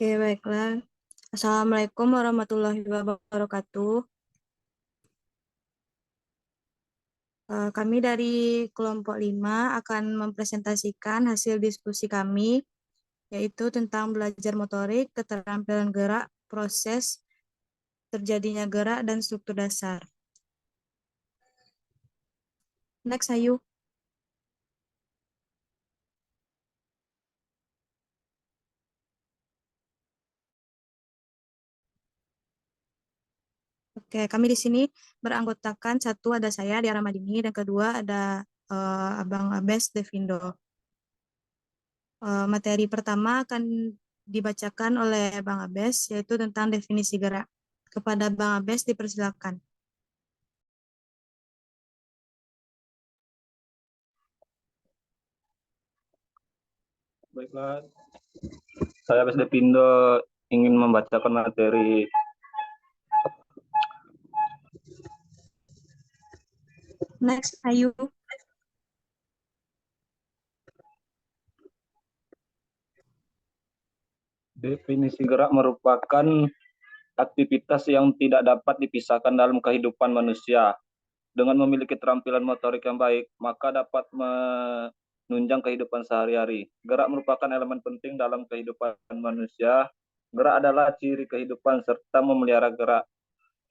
Oke, baiklah. Assalamualaikum warahmatullahi wabarakatuh. Kami dari kelompok 5 akan mempresentasikan hasil diskusi kami, yaitu tentang belajar motorik, keterampilan gerak, proses terjadinya gerak, dan struktur dasar. Next, Ayu. Oke, kami di sini beranggotakan satu ada saya, Diara Madini, dan kedua ada Abang Abes Devindo. Materi pertama akan dibacakan oleh Bang Abes, yaitu tentang definisi gerak. Kepada Bang Abes dipersilakan. Baiklah, saya Abes Devindo ingin membacakan materi Next, Ayu. definisi gerak merupakan aktivitas yang tidak dapat dipisahkan dalam kehidupan manusia. Dengan memiliki keterampilan motorik yang baik, maka dapat menunjang kehidupan sehari-hari. Gerak merupakan elemen penting dalam kehidupan manusia. Gerak adalah ciri kehidupan serta memelihara gerak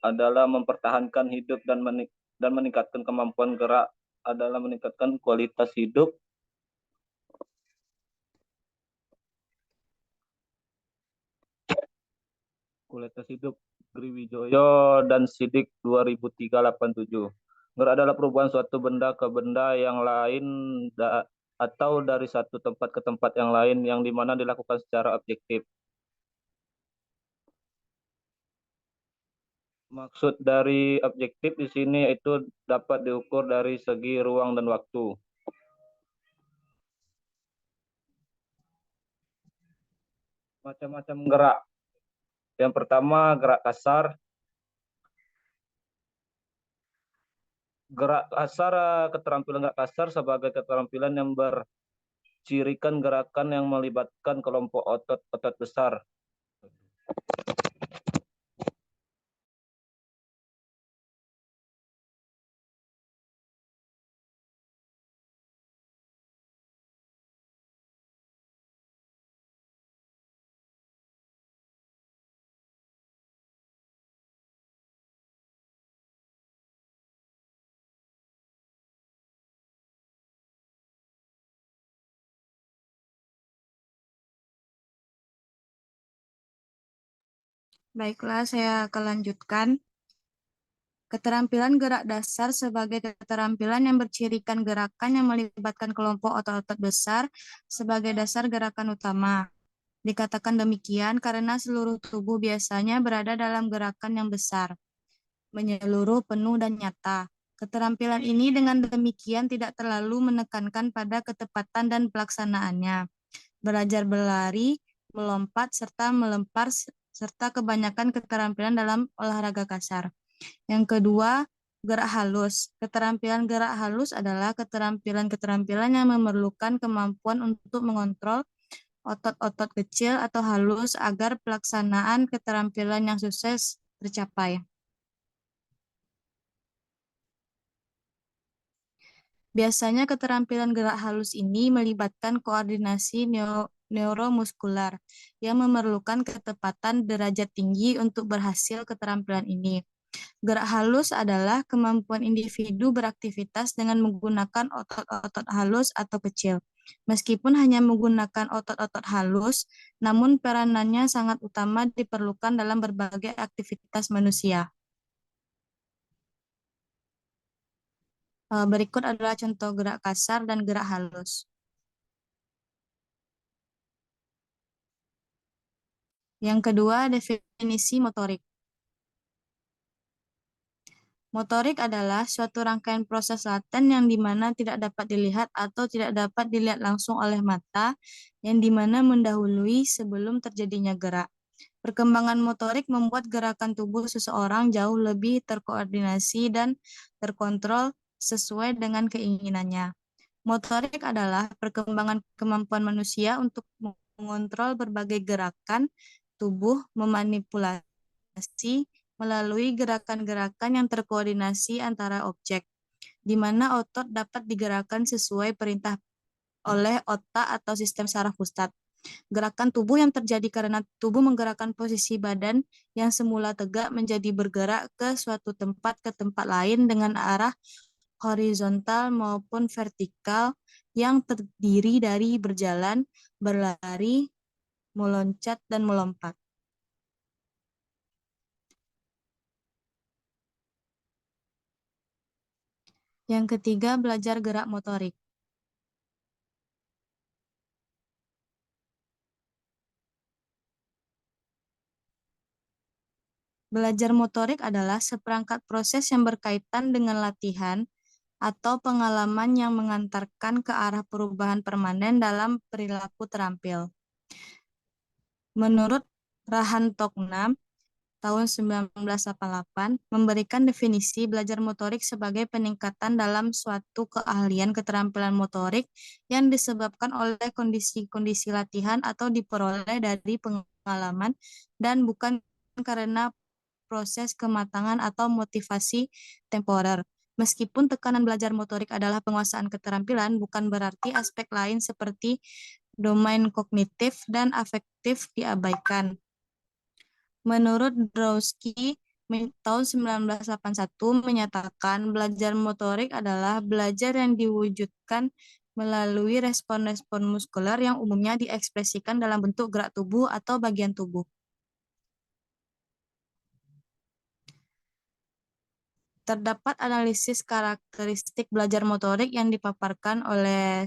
adalah mempertahankan hidup dan meningkatkan kemampuan gerak adalah meningkatkan kualitas hidup. Kualitas hidup Griwijoyo dan Sidik 2003-87. Gerak adalah perubahan suatu benda ke benda yang lain atau dari satu tempat ke tempat yang lain yang dimana dilakukan secara objektif. Maksud dari objektif di sini itu dapat diukur dari segi ruang dan waktu. Macam-macam gerak. Yang pertama gerak kasar. Keterampilan gerak kasar sebagai keterampilan yang bercirikan gerakan yang melibatkan kelompok otot-otot besar. Baiklah, saya akan lanjutkan. Keterampilan gerak dasar sebagai keterampilan yang bercirikan gerakan yang melibatkan kelompok otot-otot besar sebagai dasar gerakan utama. Dikatakan demikian karena seluruh tubuh biasanya berada dalam gerakan yang besar, menyeluruh, penuh, dan nyata. Keterampilan ini dengan demikian tidak terlalu menekankan pada ketepatan dan pelaksanaannya. Belajar berlari, melompat, serta melempar, serta kebanyakan keterampilan dalam olahraga kasar. Yang kedua, gerak halus. Keterampilan gerak halus adalah keterampilan-keterampilan yang memerlukan kemampuan untuk mengontrol otot-otot kecil atau halus agar pelaksanaan keterampilan yang sukses tercapai. Biasanya keterampilan gerak halus ini melibatkan koordinasi neuromuskular yang memerlukan ketepatan derajat tinggi untuk berhasil keterampilan ini. Gerak halus adalah kemampuan individu beraktivitas dengan menggunakan otot-otot halus atau kecil. Meskipun hanya menggunakan otot-otot halus, namun peranannya sangat utama diperlukan dalam berbagai aktivitas manusia. Berikut adalah contoh gerak kasar dan gerak halus. Yang kedua, definisi motorik. Motorik adalah suatu rangkaian proses laten yang dimana tidak dapat dilihat atau tidak dapat dilihat langsung oleh mata, yang dimana mendahului sebelum terjadinya gerak. Perkembangan motorik membuat gerakan tubuh seseorang jauh lebih terkoordinasi dan terkontrol sesuai dengan keinginannya. Motorik adalah perkembangan kemampuan manusia untuk mengontrol berbagai gerakan tubuh memanipulasi melalui gerakan-gerakan yang terkoordinasi antara objek, di mana otot dapat digerakkan sesuai perintah oleh otak atau sistem saraf pusat. Gerakan tubuh yang terjadi karena tubuh menggerakkan posisi badan yang semula tegak menjadi bergerak ke suatu tempat ke tempat lain dengan arah horizontal maupun vertikal yang terdiri dari berjalan, berlari, meloncat, dan melompat. Yang ketiga, belajar gerak motorik. Belajar motorik adalah seperangkat proses yang berkaitan dengan latihan atau pengalaman yang mengantarkan ke arah perubahan permanen dalam perilaku terampil. Menurut Rahan Toknam, tahun 1988, memberikan definisi belajar motorik sebagai peningkatan dalam suatu keahlian keterampilan motorik yang disebabkan oleh kondisi-kondisi latihan atau diperoleh dari pengalaman dan bukan karena proses kematangan atau motivasi temporer. Meskipun tekanan belajar motorik adalah penguasaan keterampilan, bukan berarti aspek lain seperti domain kognitif dan afektif diabaikan. Menurut Drowsky, tahun 1981 menyatakan belajar motorik adalah belajar yang diwujudkan melalui respon-respon muskuler yang umumnya diekspresikan dalam bentuk gerak tubuh atau bagian tubuh. Terdapat analisis karakteristik belajar motorik yang dipaparkan oleh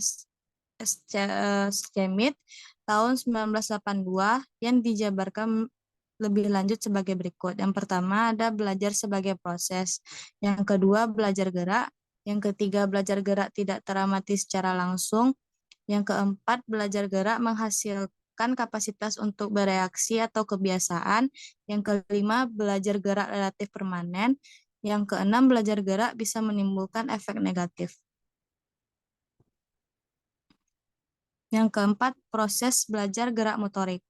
Schmidt tahun 1982 yang dijabarkan lebih lanjut sebagai berikut. Yang pertama ada belajar sebagai proses. Yang kedua belajar gerak. Yang ketiga belajar gerak tidak teramati secara langsung. Yang keempat belajar gerak menghasilkan kapasitas untuk bereaksi atau kebiasaan. Yang kelima belajar gerak relatif permanen. Yang keenam, belajar gerak bisa menimbulkan efek negatif. Yang keempat, proses belajar gerak motorik.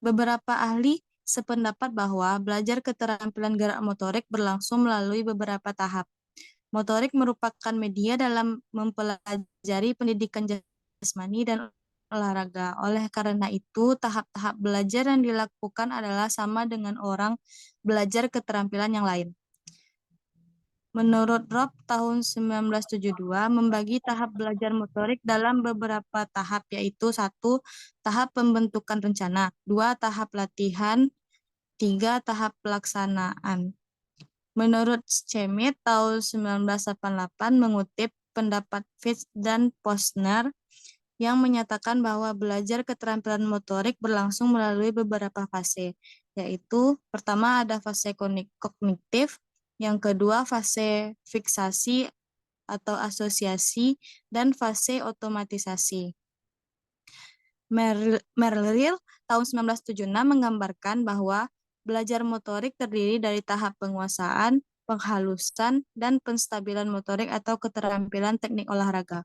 Beberapa ahli sependapat bahwa belajar keterampilan gerak motorik berlangsung melalui beberapa tahap. Motorik merupakan media dalam mempelajari pendidikan jasmani dan olahraga. Oleh karena itu, tahap-tahap belajar yang dilakukan adalah sama dengan orang belajar keterampilan yang lain. Menurut Rob, tahun 1972 membagi tahap belajar motorik dalam beberapa tahap, yaitu 1. Tahap pembentukan rencana, 2. Tahap latihan, 3. Tahap pelaksanaan. Menurut Schmidt, tahun 1988 mengutip pendapat Fitz dan Posner yang menyatakan bahwa belajar keterampilan motorik berlangsung melalui beberapa fase, yaitu pertama ada fase kognitif, yang kedua fase fiksasi atau asosiasi, dan fase otomatisasi. Merrill tahun 1976 menggambarkan bahwa belajar motorik terdiri dari tahap penguasaan, penghalusan, dan penstabilan motorik atau keterampilan teknik olahraga.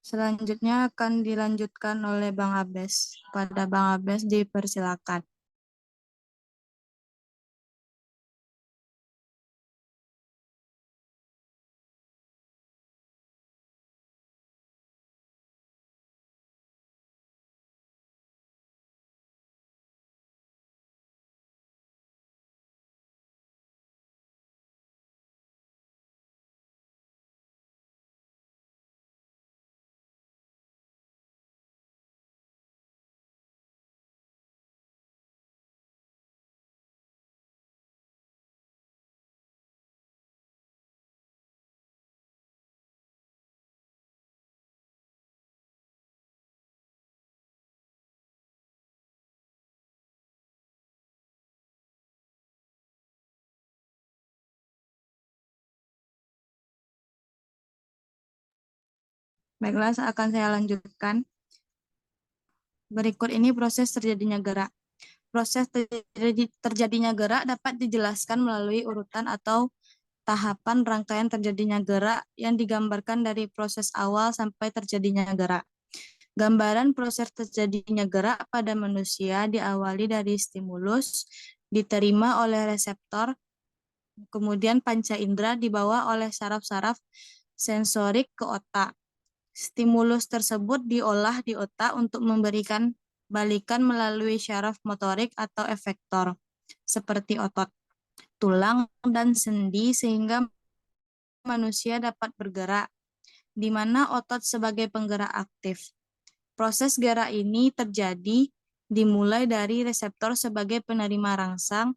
Selanjutnya akan dilanjutkan oleh Bang Abes. Pada Bang Abes dipersilakan. Baiklah, akan saya lanjutkan. Berikut ini proses terjadinya gerak. Proses terjadinya gerak dapat dijelaskan melalui urutan atau tahapan rangkaian terjadinya gerak yang digambarkan dari proses awal sampai terjadinya gerak. Gambaran proses terjadinya gerak pada manusia diawali dari stimulus, diterima oleh reseptor, kemudian panca indera dibawa oleh saraf-saraf sensorik ke otak. Stimulus tersebut diolah di otak untuk memberikan balikan melalui syaraf motorik atau efektor, seperti otot, tulang, dan sendi sehingga manusia dapat bergerak, di mana otot sebagai penggerak aktif. Proses gerak ini terjadi dimulai dari reseptor sebagai penerima rangsang.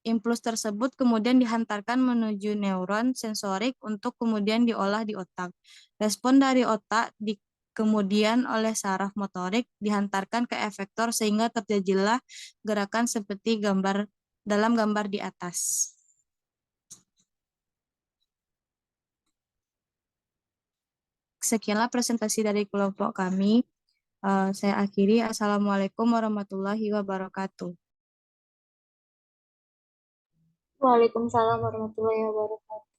Impuls tersebut kemudian dihantarkan menuju neuron sensorik untuk kemudian diolah di otak. Respon dari otak kemudian oleh saraf motorik dihantarkan ke efektor sehingga terjadilah gerakan seperti dalam gambar di atas. Sekianlah presentasi dari kelompok kami. Saya akhiri. Assalamualaikum warahmatullahi wabarakatuh. Waalaikumsalam warahmatullahi wabarakatuh.